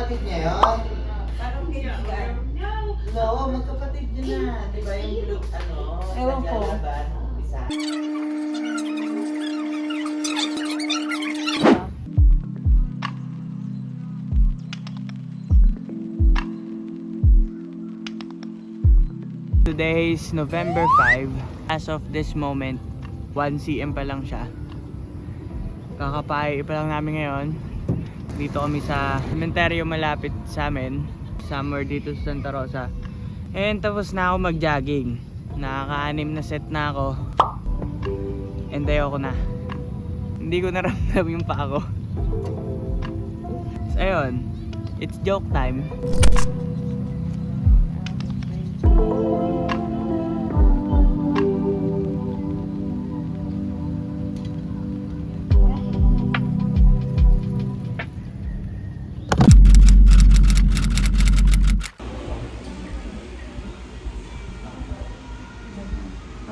kapatid niya yun? Parang kaibigan. No, magkapatid niya na. Di ba yung group, ano? Ewan ko. Naglalaban, umpisa. Today is November 5. As of this moment, 1 cm pa lang siya. Kakapai pa lang namin ngayon. Dito kami sa cementerio malapit sa amin. Somewhere dito sa Santa Rosa. And tapos na ako mag-jogging. Nakaka-6 na set na ako. And ayoko na. Hindi ko naramdam yung paa ko. So ayun, it's joke time.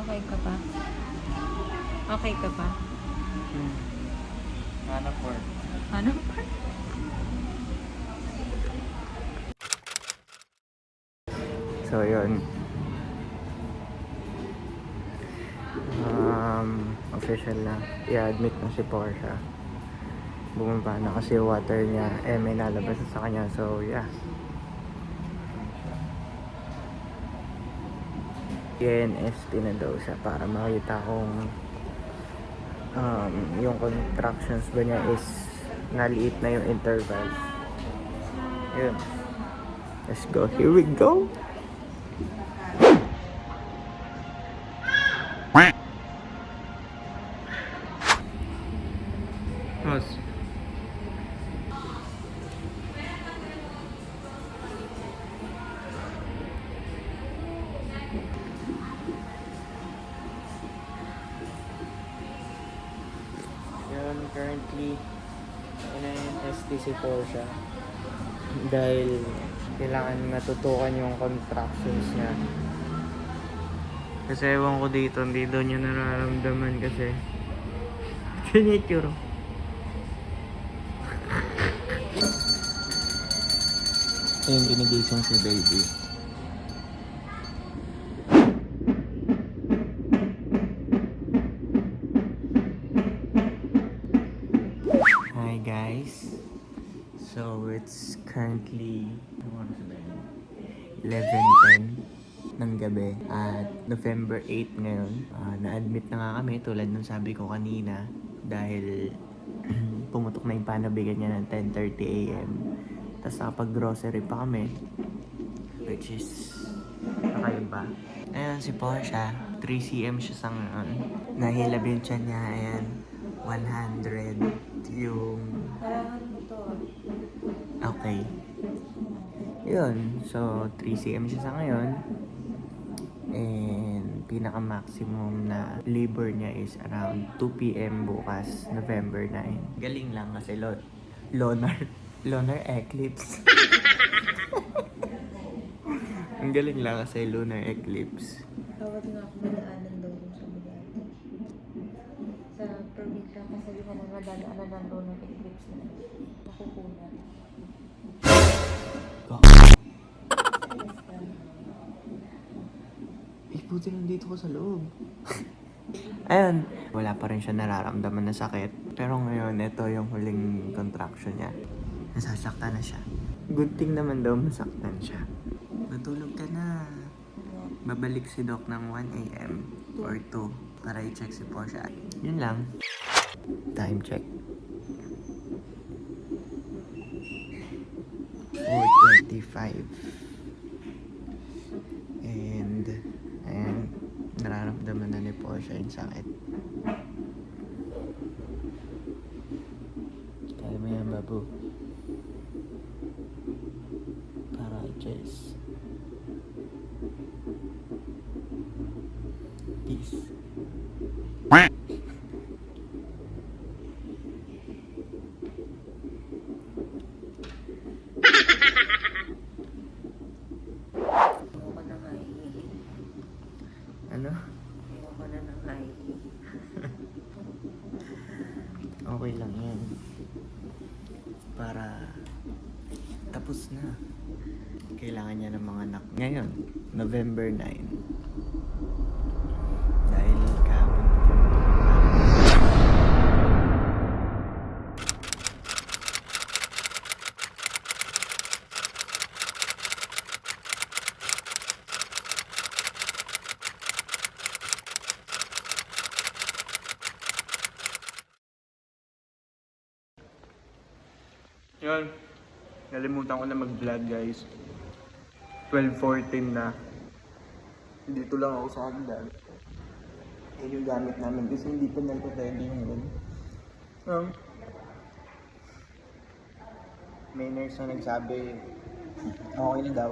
Okay ka pa? Okay ka pa? Hanap work. Ano pa? So yun. Official na. I-admit na si Porsche. Bumaba na kasi yung water niya. May nalabas na sa kanya. So yeah. PNST na daw siya para makita kung yung contractions ba niya is naliit na yung interval. Yun. Let's go. Here we go. Pause. Yun, currently STC Porsche dahil kailangan matutukan yung contractions niya. Kasi ewan ko dito, hindi daw niya nararamdaman kasi sinituro. Ayun, ginigising si baby. Hi guys. So it's currently 11:10 ng gabi at November 8 ngayon. Na-admit na nga kami tulad ng sabi ko kanina dahil pumutok na yung panabigan niya ng 10:30 AM. Tapos nakapag-grocery pa kami, which is kakaiba. Ayan si Porsche, 3 cm siya sa ngayon. Nahilab yung tiyan niya, ayan, 100 yung... Kailangan mo to. Okay. Yun, so 3 cm siya sa ngayon. And pinaka-maximum na labor niya is around 2 PM bukas, November 9. Galing lang kasi lunar eclipse. Ang galing lang kasi lunar eclipse. Tawag nga ako madaanan daw dun sa Bugatti. Sa probinsya kasi yung mga madaanan ng lunar eclipse na nakukunan. Buti nandito ko sa loob. Ayun, wala pa rin siya nararamdaman na sakit. Pero ngayon, ito yung huling contraction niya. Nasasaktan na siya. Good thing naman daw masaktan siya. Natulog ka na. Babalik si Doc ng 1 AM or 2 para i-check si Porsche. Yun lang. Time check. 4:25. And ayan, nararamdaman na ni Porsche yung sakit. Kaya mo yan, babu. Para i-chase. Peace. Ayoko na nga Ano? Ayoko na nga na. Kailangan niya ng mga anak. Ngayon, November 9. Dahil kahapon pa pumutok yung yun, nalimutan ko na mag-vlog guys. 12:14 na. Dito lang ako sa hagdan. Yan yung gamit namin kasi hindi pa nagpa-ready yung room. May nurse na nagsabi okay na daw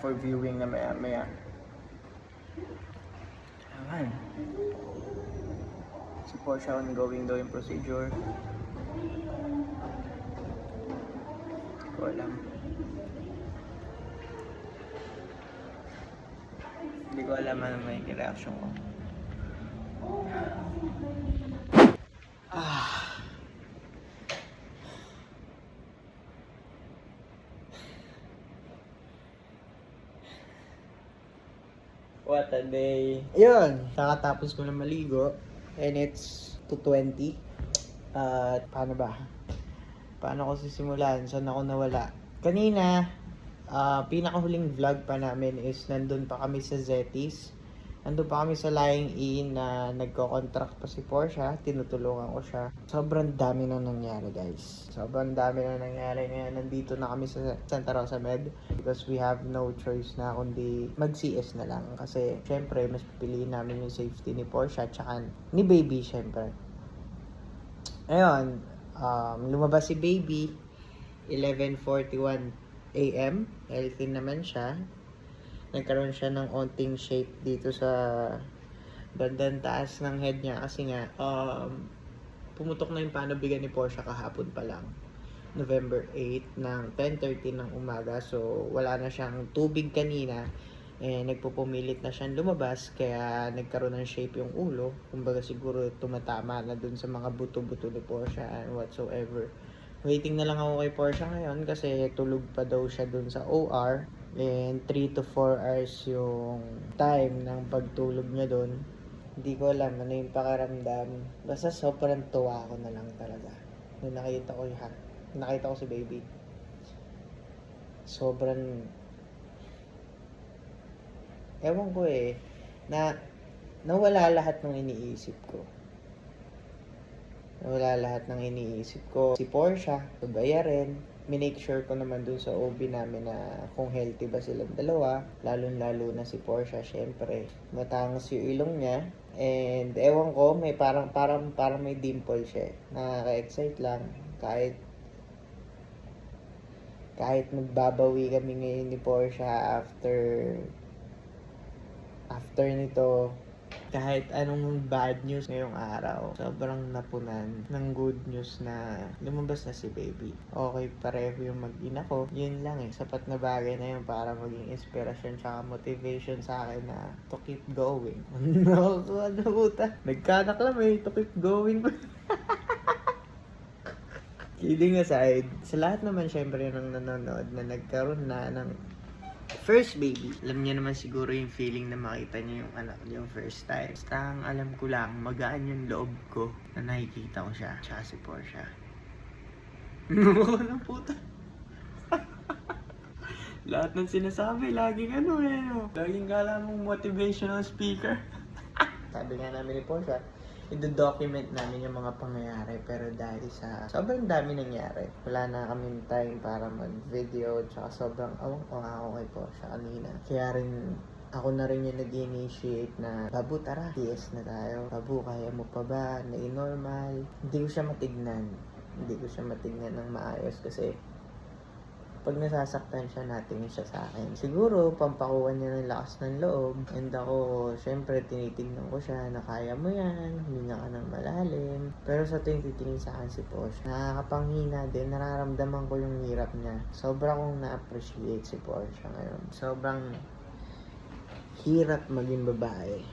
for viewing na maya. Ayan. Si Porsche ongoing daw yung procedure. Hindi ko alam. Hindi ko alam ano may reaction ko. What a day. Ayun, kakatapos ko na maligo. And it's 2:20. At paano ba? Paano ko sisimulan? Saan ako nawala? Kanina, pinakahuling vlog pa namin is nandun pa kami sa Zetis. Nandun pa kami sa Lying In na nagko-contract pa si Porsche. Tinutulungan ko siya. Sobrang dami na nangyari guys. Sobrang dami na nangyari. Ngayon nandito na kami sa Santa Rosa Med. Because we have no choice na kundi mag-CS na lang. Kasi syempre mas pipiliin namin yung safety ni Porsche at saka ni Baby syempre. Ayun, lumabas si Baby 11:41 AM. Healthy naman siya. Nagkaroon siya ng onting shape dito sa bandang taas ng head niya kasi nga pumutok na yung panubigan ni Porsche kahapon pa lang. November 8 ng 10:30 ng umaga. So wala na siyang tubig kanina. Nagpupumilit na siyang lumabas kaya nagkaroon ng shape yung ulo. Kumbaga siguro tumatama na dun sa mga buto-buto ni Porsche and whatsoever. Waiting na lang ako kay Porsche ngayon kasi tulog pa daw siya dun sa OR. And 3 to 4 hours yung time ng pagtulog niya dun. Hindi ko alam ano yung pakiramdam. Basta sobrang tuwa ko na lang talaga. Nung nakita ko si Baby. Sobrang ewan ko na nawala lahat ng iniisip ko. Si Porsche, bayarin. Minake sure ko naman dun sa OB namin na kung healthy ba silang dalawa. Lalo na si Porsche, syempre. Matangos yung ilong niya. And ewan ko, may parang may dimple siya. Nakaka-excite lang. Kahit magbabawi kami ngayon ni Porsche after nito, kahit anong bad news ngayong araw, sobrang napunan ng good news na lumabas na si Baby. Okay, pareho yung mag-ina ko. Yun lang sapat na bagay na yun para maging inspiration tsaka motivation sa akin na to keep going. Ano puta? Nagkanak lang to keep going. Kidding aside, sa lahat naman syempre ng nanonood na nagkaroon na ng first baby, alam niyo naman siguro yung feeling na makita niyo yung anak niyo first time. Basta ang alam ko lang, magaan yung loob ko na nakikita ko siya, tsaka si Porsche. Ano puta? Lahat ng sinasabi, laging laging kala mong motivational speaker. Sabi nga namin ni Porsche, i-document namin yung mga pangyayari pero dahil sa sobrang dami nangyari, wala na kaming time para mag-video tsaka sobrang awang-awa ako kay Porsche kanina. Kaya rin ako na rin yung nag-initiate na Babu tara, PS na tayo. Babu kaya mo pa ba? Normal. Hindi ko siya matignan ng maayos kasi pag nasasaktan siya, natingin siya sa akin. Siguro, pampakuha niya ng lakas ng loob. And ako, syempre, tinitignan ko siya na kaya mo yan, huminga ka ng malalim. Pero sa tuwing titingin sa akin si Porsche, nakakapanghina din, nararamdaman ko yung hirap niya. Sobrang kong na-appreciate si Porsche ngayon. Sobrang hirap maging babae.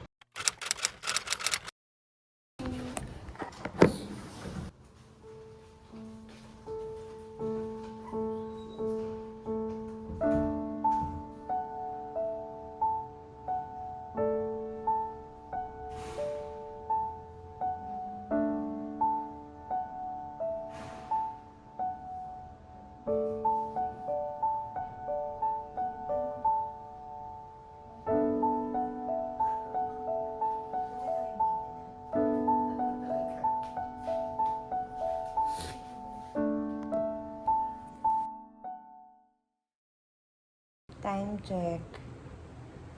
Time check.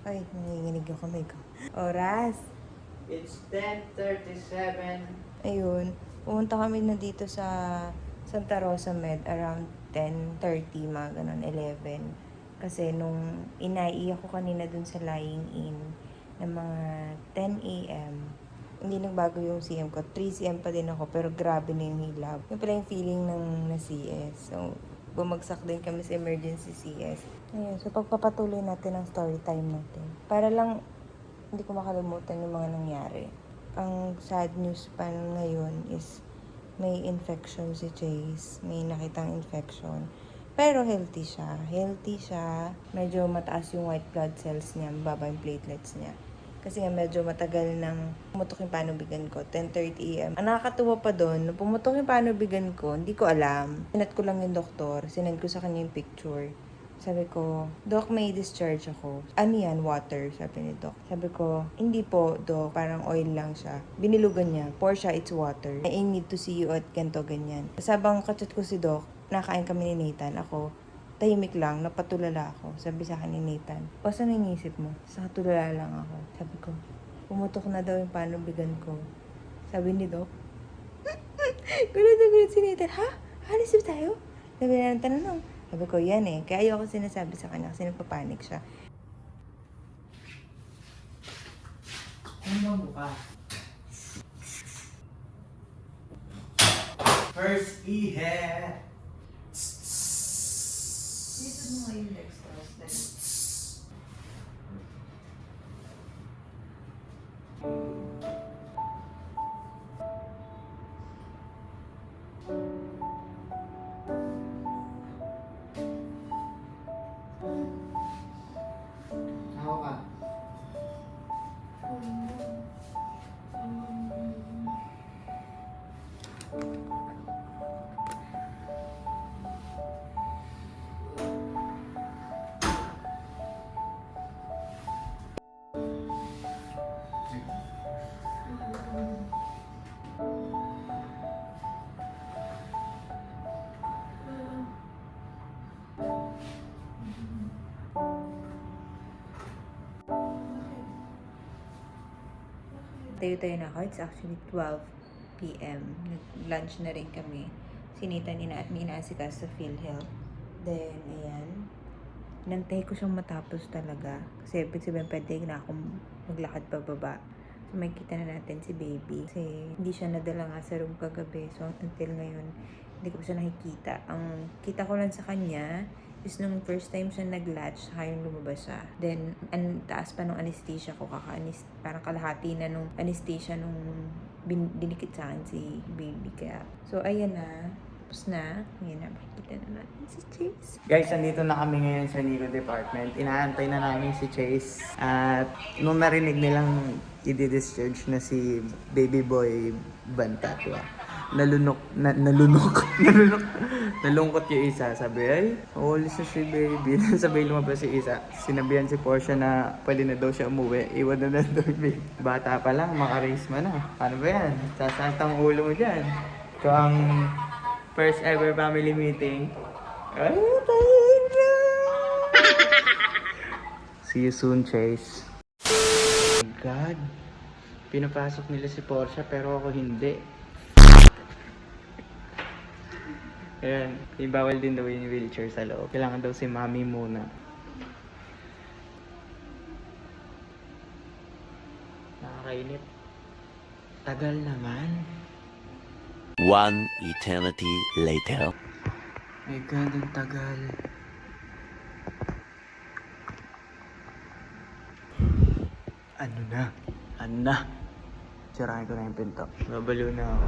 Ay, nanginginig yung kamay ko. Oras. It's 10:37. Ayun. Pumunta kami na dito sa Santa Rosa Med around 10:30, mga ganun, 11. Kasi nung inaiyak ko kanina dun sa lying in ng mga 10 a.m., hindi nagbago yung CM ko. 3 CM pa din ako, pero grabe na yung hilab. Yung pala yung feeling ng na-CS. So, bumagsak din kami sa emergency CS. Ayun, so pagpapatuloy natin ang story time natin. Para lang hindi ko makalimutan yung mga nangyari. Ang sad news pa ngayon is may infection si Chase. May nakitang infection. Pero healthy siya. Healthy siya. Medyo mataas yung white blood cells niya. Mababa yung platelets niya. Kasi nga medyo matagal nang pumutok yung panubigan ko. 10:30 a.m. Ang nakakatuwa pa doon, nung pumutok yung panubigan ko, hindi ko alam. Sinat ko lang yung doktor. Sinend ko sa kanya yung picture. Sabi ko, Doc, may discharge ako. Ano yan? Water, sabi ni Doc. Sabi ko, hindi po, Doc. Parang oil lang siya. Binilugan niya. Pour siya, it's water. I need to see you at ganito, ganyan. Sabang kachat ko si Doc, nakain kami ni Nathan. Ako, tahimik lang, napatulala ako. Sabi sa akin ni Nathan, o saan iniisip mo? Sa tulala lang ako. Sabi ko, pumutok na daw yung panubigan ko. Sabi ni Doc, gulat na gulat si Nathan, ha? Alis ba tayo? Sabi na ng tanong. Sabi ko, yan eh. Kaya ayoko sinasabi sa kanya kasi nagpapanik siya. Ano ba mukha? First ihe! Dito mo nga yung dextrose. Ako ka. Tayo-tayo na ako. It's actually 12 p.m. Nag-lunch na rin kami. Sinitan inaasikas sa PhilHealth. Then, ayan. Nantay ko siyang matapos talaga. Kasi ibig sabihin pwede na akong maglakad pababa. So, may kita na natin si baby. Kasi hindi siya nadala nga sa room kagabi. So, until ngayon, hindi ko pa siya nakikita. Ang kita ko lang sa kanya is nung first time siya nag-latch, saka yung lumabas siya. Then, ang taas pa nung anesthesia ko, parang kalahati na nung anesthesia nung dinikit sa akin si baby. Kaya, so, ayan na. Tapos na. Ayan na, makikita na natin si Chase. Guys, andito na kami ngayon sa Nico Department. Inaantay na namin si Chase. At nung narinig nilang i-discharge na si baby boy Banta, diba? Nalungkot yung isa. Sabi, ay, ulis na si baby. Sabi, lumabas si isa. Sinabihan si Portia na pwede na daw siya umuwi. Iwan na daw yung baby. Bata pa lang, makarisma na. Ano ba yan? Sasantang ulo mo dyan. Ito ang first ever family meeting. Ay, tayo na! See you soon, Chase. Oh my God. Pinapasok nila si Portia pero ako hindi. Ayan, ibawal din daw yung wheelchair sa loob. Kailangan daw si Mami muna. Nakakainip. Tagal naman. One eternity later. My God, ang tagal. Ano na? Ano na? Sirahin ko na yung pinto. Babaliw na ako.